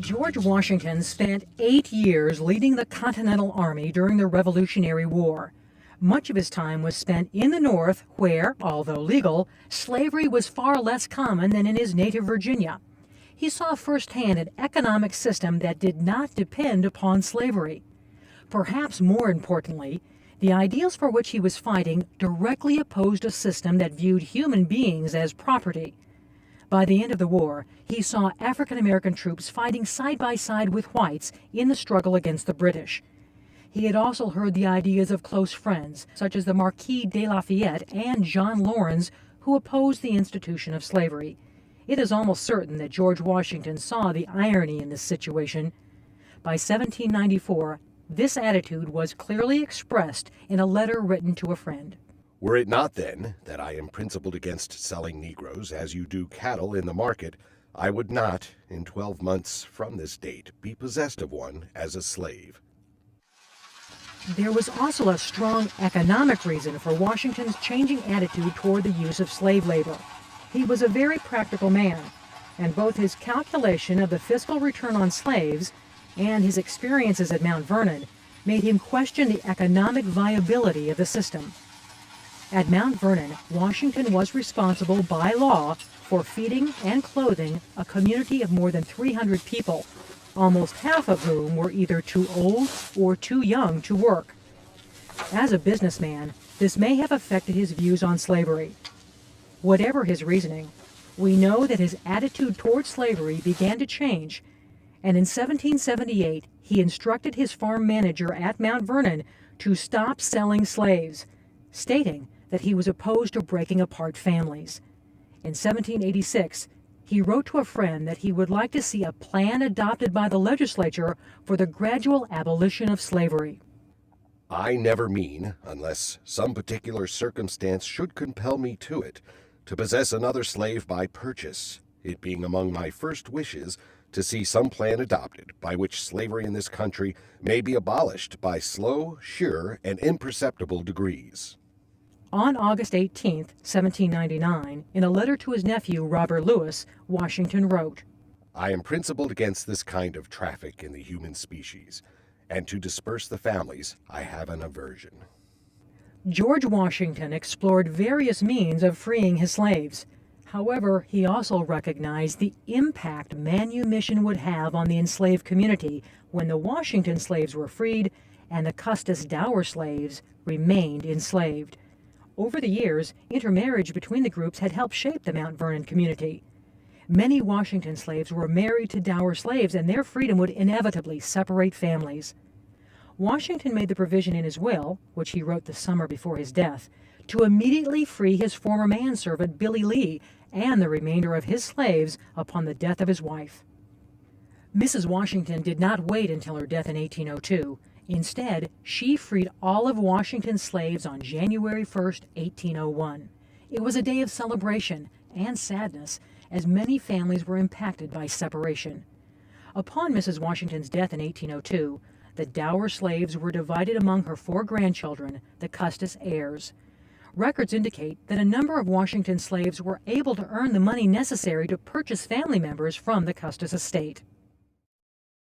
George Washington spent 8 years leading the Continental Army during the Revolutionary War. Much of his time was spent in the North, where, although legal, slavery was far less common than in his native Virginia. He saw firsthand an economic system that did not depend upon slavery. Perhaps more importantly, the ideals for which he was fighting directly opposed a system that viewed human beings as property. By the end of the war, he saw African American troops fighting side by side with whites in the struggle against the British. He had also heard the ideas of close friends, such as the Marquis de Lafayette and John Laurens, who opposed the institution of slavery. It is almost certain that George Washington saw the irony in this situation. By 1794, this attitude was clearly expressed in a letter written to a friend. Were it not, then, that I am principled against selling Negroes as you do cattle in the market, I would not, in 12 months from this date, be possessed of one as a slave. There was also a strong economic reason for Washington's changing attitude toward the use of slave labor. He was a very practical man, and both his calculation of the fiscal return on slaves and his experiences at Mount Vernon made him question the economic viability of the system. At Mount Vernon, Washington was responsible by law for feeding and clothing a community of more than 300 people, almost half of whom were either too old or too young to work. As a businessman, this may have affected his views on slavery. Whatever his reasoning, we know that his attitude toward slavery began to change, and in 1778 he instructed his farm manager at Mount Vernon to stop selling slaves, stating that he was opposed to breaking apart families. In 1786, he wrote to a friend that he would like to see a plan adopted by the legislature for the gradual abolition of slavery. I never mean, unless some particular circumstance should compel me to it, to possess another slave by purchase, it being among my first wishes to see some plan adopted by which slavery in this country may be abolished by slow, sure, and imperceptible degrees. On August 18, 1799, in a letter to his nephew Robert Lewis, Washington wrote, I am principled against this kind of traffic in the human species, and to disperse the families I have an aversion. George Washington explored various means of freeing his slaves. However, he also recognized the impact manumission would have on the enslaved community when the Washington slaves were freed and the Custis dower slaves remained enslaved. Over the years, intermarriage between the groups had helped shape the Mount Vernon community. Many Washington slaves were married to dower slaves, and their freedom would inevitably separate families. Washington made the provision in his will, which he wrote the summer before his death, to immediately free his former manservant Billy Lee and the remainder of his slaves upon the death of his wife. Mrs. Washington did not wait until her death in 1802. Instead, she freed all of Washington's slaves on January 1, 1801. It was a day of celebration and sadness, as many families were impacted by separation. Upon Mrs. Washington's death in 1802, the dower slaves were divided among her 4 grandchildren, the Custis heirs. Records indicate that a number of Washington slaves were able to earn the money necessary to purchase family members from the Custis estate.